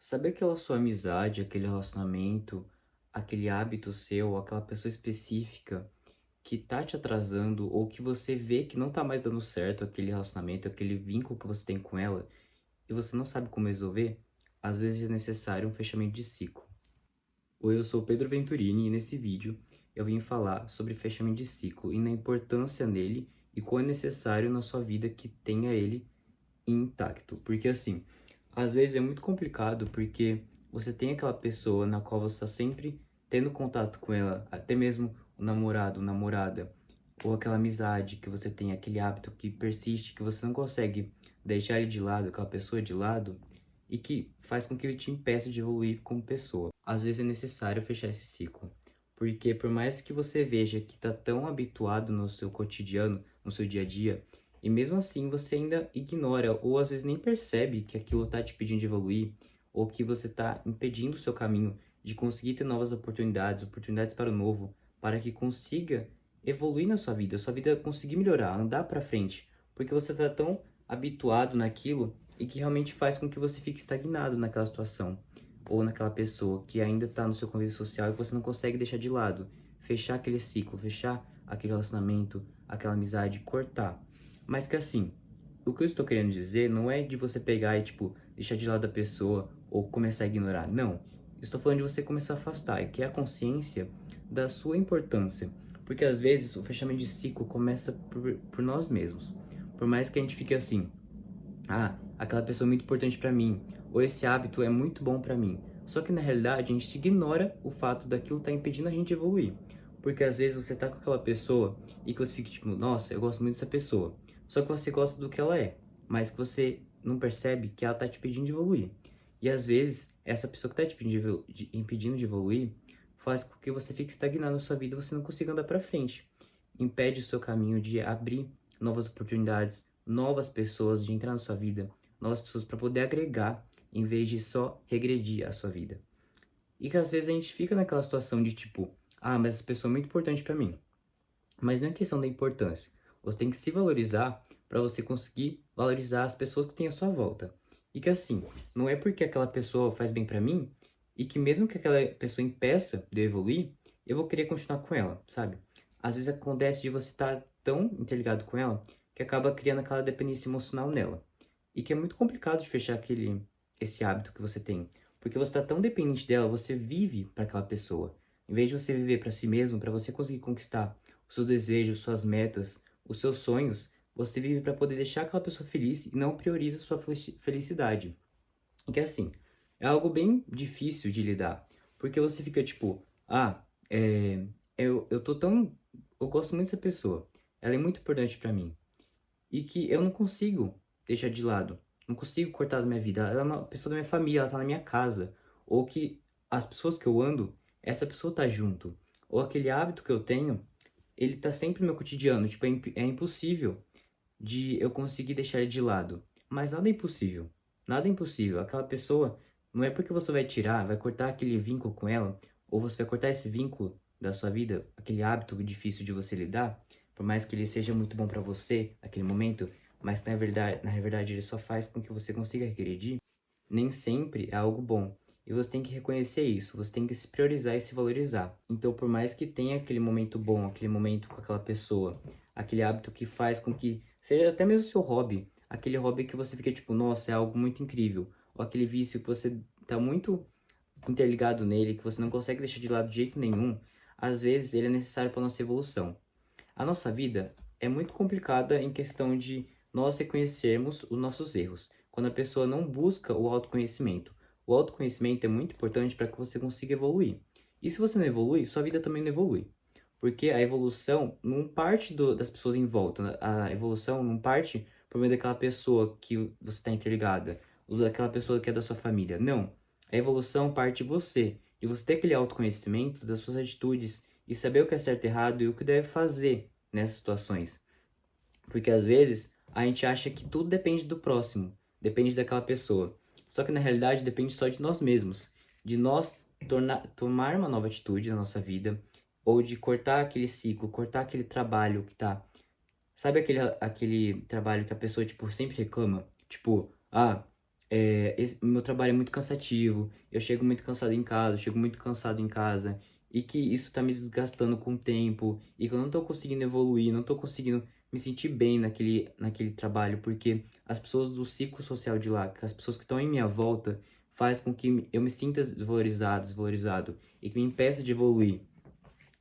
Sabe aquela sua amizade, aquele relacionamento, aquele hábito seu, aquela pessoa específica que tá te atrasando ou que você vê que não tá mais dando certo aquele relacionamento, aquele vínculo que você tem com ela e você não sabe como resolver? Às vezes é necessário um fechamento de ciclo. Oi, eu sou o Pedro Venturini e nesse vídeo eu vim falar sobre fechamento de ciclo e na importância nele e quão é necessário na sua vida que tenha ele intacto. Porque assim, às vezes é muito complicado porque você tem aquela pessoa na qual você está sempre tendo contato com ela, até mesmo o namorado, namorada, ou aquela amizade que você tem, aquele hábito que persiste, que você não consegue deixar ele de lado, aquela pessoa de lado, e que faz com que ele te impeça de evoluir como pessoa. Às vezes é necessário fechar esse ciclo, porque por mais que você veja que está tão habituado no seu cotidiano, no seu dia a dia, e mesmo assim você ainda ignora ou às vezes nem percebe que aquilo está te pedindo de evoluir ou que você está impedindo o seu caminho de conseguir ter novas oportunidades, oportunidades para o novo, para que consiga evoluir na sua vida conseguir melhorar, andar para frente, porque você está tão habituado naquilo e que realmente faz com que você fique estagnado naquela situação ou naquela pessoa que ainda está no seu convívio social e que você não consegue deixar de lado, fechar aquele ciclo, fechar aquele relacionamento, aquela amizade, cortar. Mas que assim, o que eu estou querendo dizer não é de você pegar e, tipo, deixar de lado a pessoa ou começar a ignorar. Não. Estou falando de você começar a afastar, que é a consciência da sua importância. Porque às vezes o fechamento de ciclo começa por nós mesmos. Por mais que a gente fique assim, ah, aquela pessoa é muito importante para mim, ou esse hábito é muito bom para mim. Só que na realidade a gente ignora o fato daquilo estar impedindo a gente de evoluir. Porque às vezes você tá com aquela pessoa e que você fica tipo, nossa, eu gosto muito dessa pessoa. Só que você gosta do que ela é, mas que você não percebe que ela tá te impedindo de evoluir. E às vezes essa pessoa que tá te impedindo de evoluir faz com que você fique estagnado na sua vida e você não consiga andar para frente. Impede o seu caminho de abrir novas oportunidades, novas pessoas de entrar na sua vida, novas pessoas para poder agregar, em vez de só regredir a sua vida. E que às vezes a gente fica naquela situação de tipo, ah, mas essa pessoa é muito importante para mim. Mas não é questão da importância. Você tem que se valorizar para você conseguir valorizar as pessoas que têm à sua volta. E que assim, não é porque aquela pessoa faz bem para mim e que mesmo que aquela pessoa impeça de eu evoluir, eu vou querer continuar com ela, sabe? Às vezes acontece de você estar tão interligado com ela que acaba criando aquela dependência emocional nela. E que é muito complicado de fechar esse hábito que você tem, porque você está tão dependente dela, você vive para aquela pessoa. Em vez de você viver para si mesmo, para você conseguir conquistar os seus desejos, suas metas, os seus sonhos, você vive para poder deixar aquela pessoa feliz e não prioriza sua felicidade. E que assim, é algo bem difícil de lidar, porque você fica tipo, ah, eu tô tão, eu gosto muito dessa pessoa, ela é muito importante para mim, e que eu não consigo deixar de lado, não consigo cortar da minha vida, ela é uma pessoa da minha família, ela tá na minha casa, ou que as pessoas que eu ando, essa pessoa tá junto, ou aquele hábito que eu tenho, ele tá sempre no meu cotidiano, tipo, é impossível de eu conseguir deixar ele de lado. Mas nada é impossível. Nada é impossível. Aquela pessoa, não é porque você vai tirar, vai cortar aquele vínculo com ela, ou você vai cortar esse vínculo da sua vida, aquele hábito difícil de você lidar, por mais que ele seja muito bom pra você naquele momento, mas na verdade ele só faz com que você consiga regredir, nem sempre é algo bom. E você tem que reconhecer isso, você tem que se priorizar e se valorizar. Então, por mais que tenha aquele momento bom, aquele momento com aquela pessoa, aquele hábito que faz com que seja até mesmo o seu hobby, aquele hobby que você fica tipo, nossa, é algo muito incrível, ou aquele vício que você tá muito interligado nele, que você não consegue deixar de lado de jeito nenhum, às vezes ele é necessário para nossa evolução. A nossa vida é muito complicada em questão de nós reconhecermos os nossos erros, quando a pessoa não busca o autoconhecimento. O autoconhecimento é muito importante para que você consiga evoluir. E se você não evolui, sua vida também não evolui. Porque a evolução não parte das pessoas em volta, né? A evolução não parte por meio daquela pessoa que você está interligada, ou daquela pessoa que é da sua família. Não. A evolução parte de você ter aquele autoconhecimento das suas atitudes e saber o que é certo e errado e o que deve fazer nessas situações. Porque às vezes a gente acha que tudo depende do próximo, depende daquela pessoa. Só que na realidade depende só de nós mesmos, de nós tomar uma nova atitude na nossa vida, ou de cortar aquele ciclo, cortar aquele trabalho que tá. Sabe aquele trabalho que a pessoa, tipo, sempre reclama? Tipo, ah, meu trabalho é muito cansativo, eu chego muito cansado em casa, eu chego muito cansado em casa, e que isso tá me desgastando com o tempo, e que eu não tô conseguindo evoluir, não tô conseguindo me sentir bem naquele trabalho, porque as pessoas do ciclo social de lá, que as pessoas que estão em minha volta, faz com que eu me sinta desvalorizado, e que me impeça de evoluir.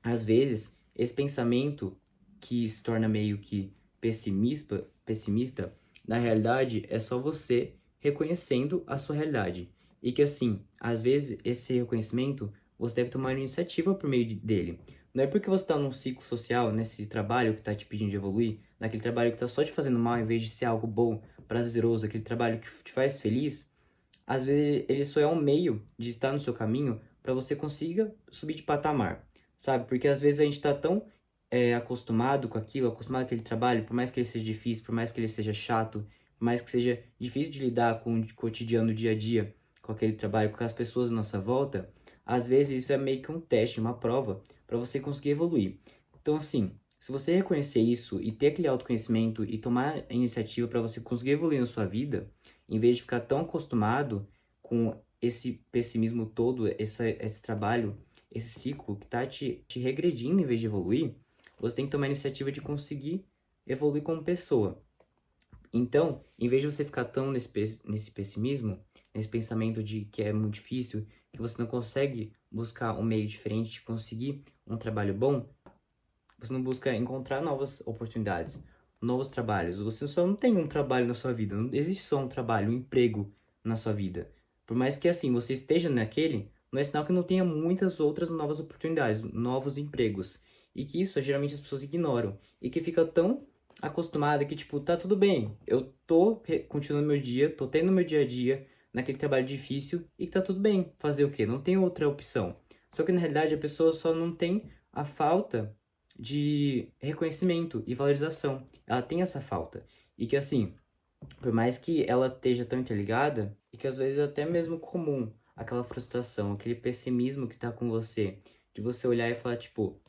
Às vezes, esse pensamento que se torna meio que pessimista, na realidade é só você reconhecendo a sua realidade. E que assim, às vezes esse reconhecimento você deve tomar iniciativa por meio dele. Não é porque você está num ciclo social, nesse trabalho que está te pedindo de evoluir, naquele trabalho que está só te fazendo mal, em vez de ser algo bom, prazeroso, aquele trabalho que te faz feliz, às vezes ele só é um meio de estar no seu caminho para você consiga subir de patamar, sabe? Porque às vezes a gente está tão acostumado com aquilo, acostumado com aquele trabalho, por mais que ele seja difícil, por mais que ele seja chato, por mais que seja difícil de lidar com o cotidiano, dia a dia, com aquele trabalho, com as pessoas à nossa volta, às vezes isso é meio que um teste, uma prova para você conseguir evoluir. Então, assim, se você reconhecer isso e ter aquele autoconhecimento e tomar a iniciativa para você conseguir evoluir na sua vida, em vez de ficar tão acostumado com esse pessimismo todo, esse trabalho, esse ciclo que tá te regredindo em vez de evoluir, você tem que tomar a iniciativa de conseguir evoluir como pessoa. Então, em vez de você ficar tão nesse pessimismo, nesse pensamento de que é muito difícil, que você não consegue buscar um meio diferente de conseguir um trabalho bom, você não busca encontrar novas oportunidades, novos trabalhos. Você só não tem um trabalho na sua vida, não existe só um trabalho, um emprego na sua vida. Por mais que assim você esteja naquele, não é sinal que não tenha muitas outras novas oportunidades, novos empregos. E que isso geralmente as pessoas ignoram. E que fica tão acostumada que, tipo, tá tudo bem, eu tô continuando meu dia, tô tendo meu dia a dia naquele trabalho difícil e que tá tudo bem. Fazer o quê? Não tem outra opção. Só que na realidade a pessoa só não tem a falta de reconhecimento e valorização. Ela tem essa falta. E que assim, por mais que ela esteja tão interligada, e que às vezes é até mesmo comum aquela frustração, aquele pessimismo que tá com você, de você olhar e falar tipo,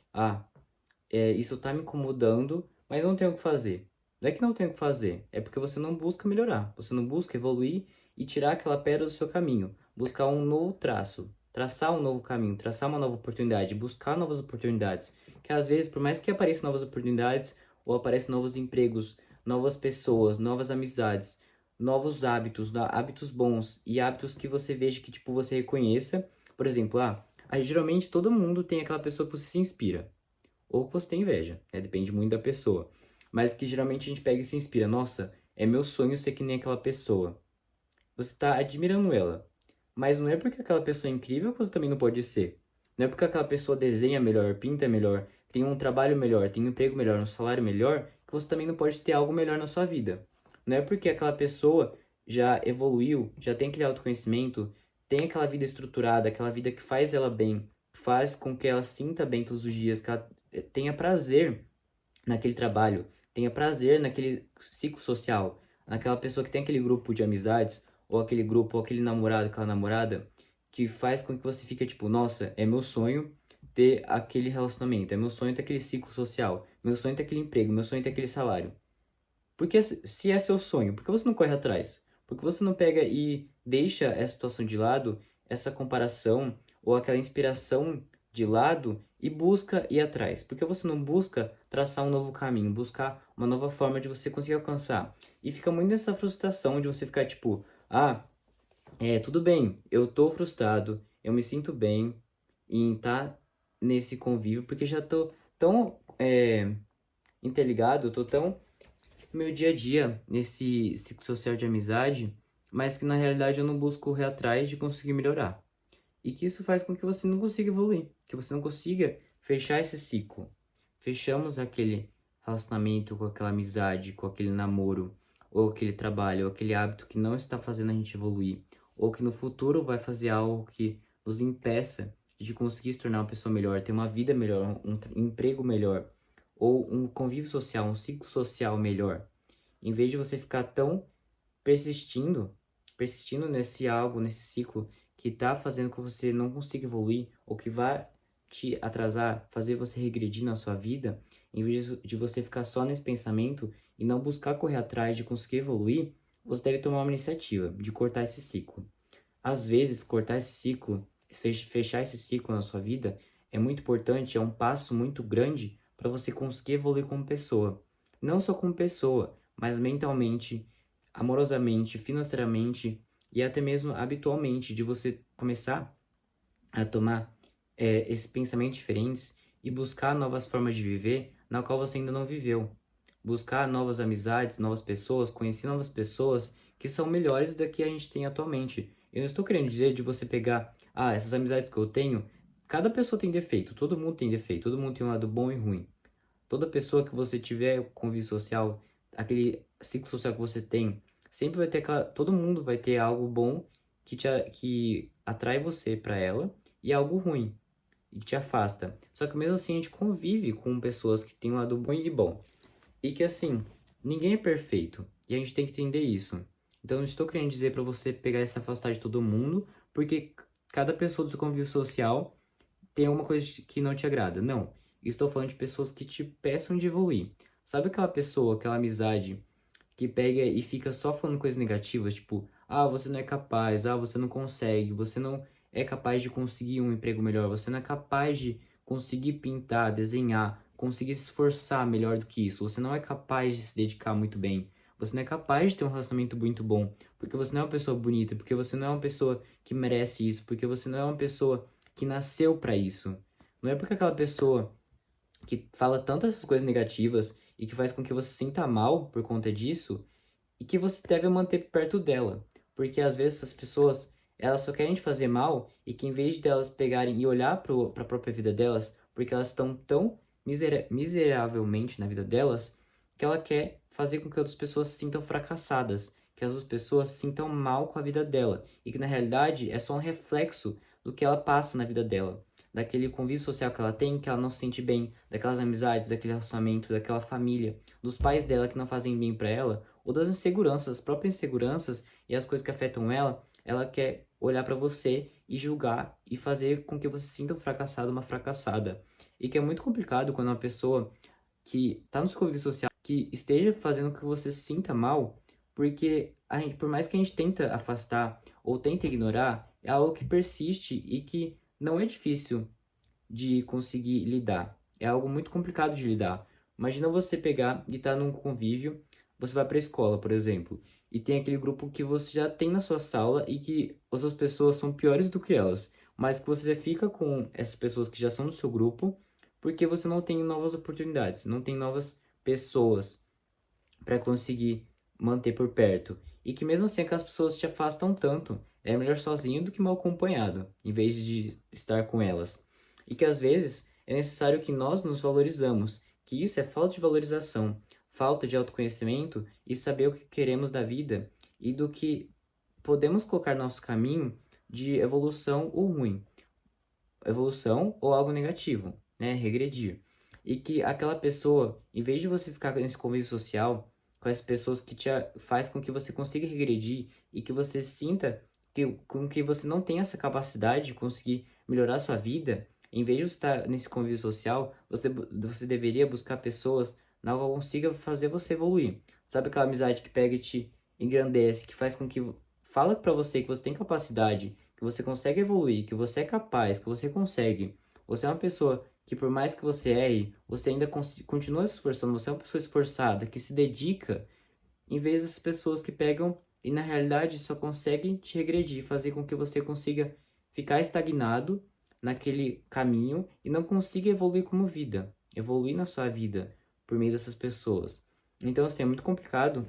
isso tá me incomodando, mas não tenho o que fazer. Não é que não tenho o que fazer, é porque você não busca melhorar, você não busca evoluir e tirar aquela pedra do seu caminho, buscar um novo traço, traçar um novo caminho, traçar uma nova oportunidade, buscar novas oportunidades, que às vezes, por mais que apareçam novas oportunidades, ou apareçam novos empregos, novas pessoas, novas amizades, novos hábitos, hábitos bons e hábitos que você veja que, tipo, você reconheça, por exemplo, aí, geralmente todo mundo tem aquela pessoa que você se inspira ou que você tem inveja, né? Depende muito da pessoa. Mas que geralmente a gente pega e se inspira. Nossa, é meu sonho ser que nem aquela pessoa. Você está admirando ela. Mas não é porque aquela pessoa é incrível que você também não pode ser. Não é porque aquela pessoa desenha melhor, pinta melhor, tem um trabalho melhor, tem um emprego melhor, um salário melhor, que você também não pode ter algo melhor na sua vida. Não é porque aquela pessoa já evoluiu, já tem aquele autoconhecimento, tem aquela vida estruturada, aquela vida que faz ela bem, faz com que ela sinta bem todos os dias, que ela tenha prazer naquele trabalho, tenha prazer naquele ciclo social, naquela pessoa que tem aquele grupo de amizades, ou aquele grupo, ou aquele namorado, aquela namorada, que faz com que você fique tipo, nossa, é meu sonho ter aquele relacionamento, é meu sonho ter aquele ciclo social, meu sonho ter aquele emprego, meu sonho ter aquele salário. Porque se é seu sonho, por que você não corre atrás? Por que você não pega e deixa essa situação de lado, essa comparação ou aquela inspiração de lado e busca ir atrás? Por que você não busca traçar um novo caminho, buscar uma nova forma de você conseguir alcançar? E fica muito nessa frustração de você ficar tipo, tudo bem, eu tô frustrado, eu me sinto bem em estar nesse convívio, porque já tô tão interligado, eu tô tão meu dia a dia nesse ciclo social de amizade, mas que na realidade eu não busco correr atrás de conseguir melhorar. E que isso faz com que você não consiga evoluir, que você não consiga fechar esse ciclo. Fechamos aquele relacionamento com aquela amizade, com aquele namoro, ou aquele trabalho, ou aquele hábito que não está fazendo a gente evoluir, ou que no futuro vai fazer algo que nos impeça de conseguir se tornar uma pessoa melhor, ter uma vida melhor, um emprego melhor, ou um convívio social, um ciclo social melhor. Em vez de você ficar tão persistindo, persistindo nesse algo, nesse ciclo que tá fazendo com que você não consiga evoluir ou que vai te atrasar, fazer você regredir na sua vida, em vez de você ficar só nesse pensamento e não buscar correr atrás de conseguir evoluir, você deve tomar uma iniciativa de cortar esse ciclo. Às vezes, cortar esse ciclo, fechar esse ciclo na sua vida é muito importante, é um passo muito grande para você conseguir evoluir como pessoa. Não só como pessoa, mas mentalmente, amorosamente, financeiramente e até mesmo habitualmente, de você começar a tomar esses pensamentos diferentes e buscar novas formas de viver na qual você ainda não viveu. Buscar novas amizades, novas pessoas, conhecer novas pessoas que são melhores da que a gente tem atualmente. Eu não estou querendo dizer de você pegar, essas amizades que eu tenho, cada pessoa tem defeito, todo mundo tem defeito, todo mundo tem um lado bom e ruim. Toda pessoa que você tiver convívio social, aquele ciclo social que você tem, sempre vai ter todo mundo vai ter algo bom que atrai você para ela e algo ruim e que te afasta. Só que mesmo assim a gente convive com pessoas que têm um lado ruim e bom. E que assim, ninguém é perfeito. E a gente tem que entender isso. Então, eu não estou querendo dizer para você pegar e se afastar de todo mundo, porque cada pessoa do seu convívio social tem alguma coisa que não te agrada. Não. Estou falando de pessoas que te peçam de evoluir. Sabe aquela pessoa, aquela amizade que pega e fica só falando coisas negativas, tipo, você não é capaz, você não consegue, você não é capaz de conseguir um emprego melhor, você não é capaz de conseguir pintar, desenhar, conseguir se esforçar melhor do que isso, você não é capaz de se dedicar muito bem, você não é capaz de ter um relacionamento muito bom, porque você não é uma pessoa bonita, porque você não é uma pessoa que merece isso, porque você não é uma pessoa que nasceu para isso. Não é porque aquela pessoa que fala tantas essas coisas negativas e que faz com que você se sinta mal por conta disso e que você deve manter perto dela. Porque às vezes essas pessoas, elas só querem te fazer mal e que em vez de elas pegarem e olhar para a própria vida delas, porque elas estão tão miseravelmente na vida delas, que ela quer fazer com que outras pessoas se sintam fracassadas, que as outras pessoas se sintam mal com a vida dela e que na realidade é só um reflexo do que ela passa na vida dela, daquele convívio social que ela não se sente bem, daquelas amizades, daquele relacionamento, daquela família, dos pais dela que não fazem bem para ela, ou das inseguranças, as próprias inseguranças e as coisas que afetam ela, ela quer olhar para você e julgar e fazer com que você se sinta um fracassado, uma fracassada. E que é muito complicado quando uma pessoa que tá no seu convívio social que esteja fazendo com que você se sinta mal, porque por mais que a gente tenta afastar ou tenta ignorar, é algo que persiste e que não é difícil de conseguir lidar. É algo muito complicado de lidar. Imagina você pegar e estar num convívio, você vai para a escola, por exemplo, e tem aquele grupo que você já tem na sua sala e que as outras pessoas são piores do que elas, mas que você fica com essas pessoas que já são do seu grupo, porque você não tem novas oportunidades, não tem novas pessoas para conseguir manter por perto. E que mesmo assim aquelas pessoas te afastam tanto. É melhor sozinho do que mal acompanhado, em vez de estar com elas. E que às vezes é necessário que nós nos valorizamos, que isso é falta de valorização, falta de autoconhecimento e saber o que queremos da vida e do que podemos colocar no nosso caminho de evolução ou ruim, evolução ou algo negativo, né? Regredir. E que aquela pessoa, em vez de você ficar nesse convívio social com as pessoas que faz com que você consiga regredir e que você sinta com que você não tem essa capacidade de conseguir melhorar a sua vida, em vez de você estar nesse convívio social, você deveria buscar pessoas na qual consiga fazer você evoluir. Sabe aquela amizade que pega e te engrandece, que faz com que fala pra você que você tem capacidade, que você consegue evoluir, que você é capaz, que você consegue. Você é uma pessoa que por mais que você erre, você ainda continua se esforçando, você é uma pessoa esforçada, que se dedica, em vez das pessoas que pegam e na realidade só conseguem te regredir, fazer com que você consiga ficar estagnado naquele caminho e não consiga evoluir como vida, evoluir na sua vida por meio dessas pessoas. Então, assim, é muito complicado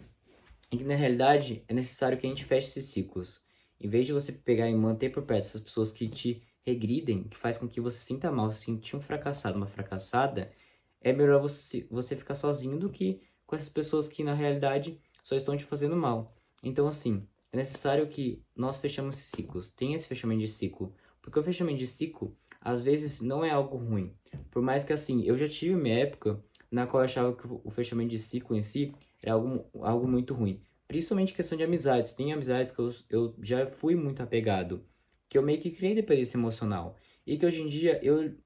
e que na realidade é necessário que a gente feche esses ciclos. Em vez de você pegar e manter por perto essas pessoas que te regridem, que faz com que você se sinta mal, se sentir um fracassado, uma fracassada, é melhor você ficar sozinho do que com essas pessoas que na realidade só estão te fazendo mal. Então, assim, é necessário que nós fechemos esses ciclos, tenha esse fechamento de ciclo, porque o fechamento de ciclo às vezes não é algo ruim. Por mais que assim, eu já tive minha época na qual eu achava que o fechamento de ciclo em si era algo muito ruim. Principalmente questão de amizades. Tem amizades que eu já fui muito apegado, que eu meio que criei dependência emocional. E que hoje em dia eu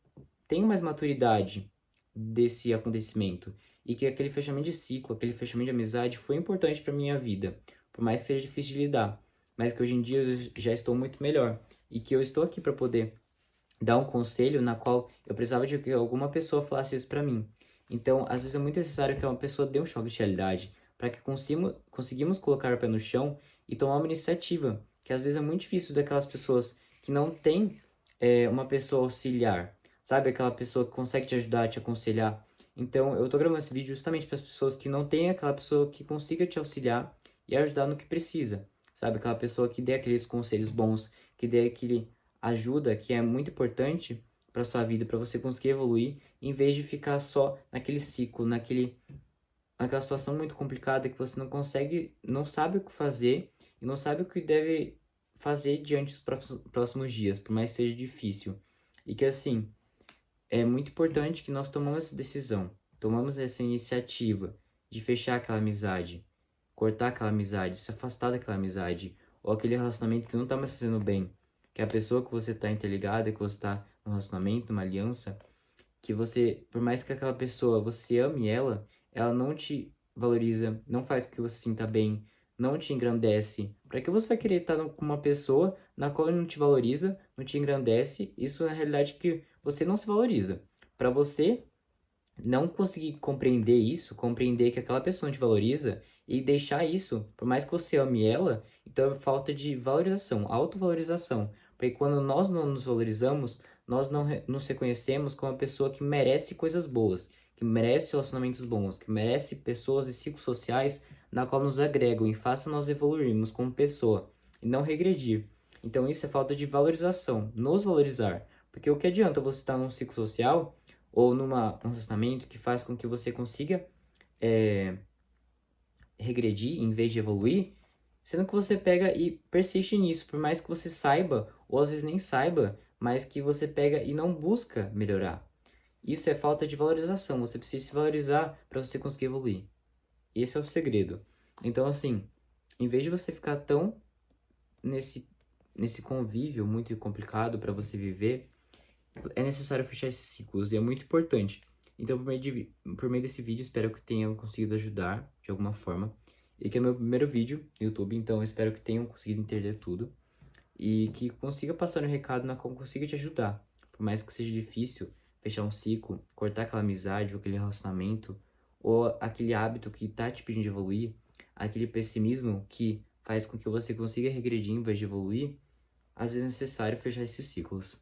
tenho mais maturidade desse acontecimento. E que aquele fechamento de ciclo, aquele fechamento de amizade foi importante para minha vida. por mais que seja difícil de lidar, mas que hoje em dia eu já estou muito melhor e que eu estou aqui para poder dar um conselho na qual eu precisava de que alguma pessoa falasse isso para mim. Então, às vezes é muito necessário que uma pessoa dê um choque de realidade para que conseguimos colocar o pé no chão e tomar uma iniciativa, que às vezes é muito difícil daquelas pessoas que não têm uma pessoa auxiliar, sabe? Aquela pessoa que consegue te ajudar, te aconselhar. Então, eu tô gravando esse vídeo justamente para as pessoas que não têm aquela pessoa que consiga te auxiliar e ajudar no que precisa, sabe? Aquela pessoa que dê aqueles conselhos bons, que dê aquele ajuda que é muito importante para sua vida, para você conseguir evoluir, em vez de ficar só naquele ciclo, naquela situação muito complicada que você não consegue, não sabe o que fazer e não sabe o que deve fazer diante dos próximos dias, por mais que seja difícil. E que assim, é muito importante que nós tomamos essa decisão, tomamos essa iniciativa de fechar aquela amizade, cortar aquela amizade, se afastar daquela amizade, ou aquele relacionamento que não tá mais fazendo bem, que é a pessoa que você tá interligada, que você tá num relacionamento, numa aliança, que você, por mais que aquela pessoa, você ame ela, ela não te valoriza, não faz com que você se sinta bem, não te engrandece. Para que você vai querer estar com uma pessoa na qual não te valoriza, não te engrandece? Isso na realidade que você não se valoriza. Para você não conseguir compreender isso, compreender que aquela pessoa não te valoriza e deixar isso, por mais que você ame ela, então é falta de valorização, autovalorização. Porque quando nós não nos valorizamos, nós não nos reconhecemos como uma pessoa que merece coisas boas, que merece relacionamentos bons, que merece pessoas e ciclos sociais na qual nos agregam e façam nós evoluirmos como pessoa e não regredir. Então isso é falta de valorização, nos valorizar. Porque o que adianta você estar num ciclo social ou num relacionamento que faz com que você consiga é, regredir em vez de evoluir, sendo que você pega e persiste nisso, por mais que você saiba, ou às vezes nem saiba, mas que você pega e não busca melhorar. Isso é falta de valorização, você precisa se valorizar para você conseguir evoluir. Esse é o segredo. Então, assim, em vez de você ficar tão nesse convívio muito complicado para você viver, é necessário fechar esses ciclos e é muito importante. Então, por meio desse vídeo, espero que tenham conseguido ajudar de alguma forma. E que é meu primeiro vídeo no YouTube, então eu espero que tenham conseguido entender tudo. E que consiga passar um recado na qual consiga te ajudar. Por mais que seja difícil fechar um ciclo, cortar aquela amizade ou aquele relacionamento, ou aquele hábito que tá te pedindo de evoluir, aquele pessimismo que faz com que você consiga regredir em vez de evoluir, às vezes é necessário fechar esses ciclos.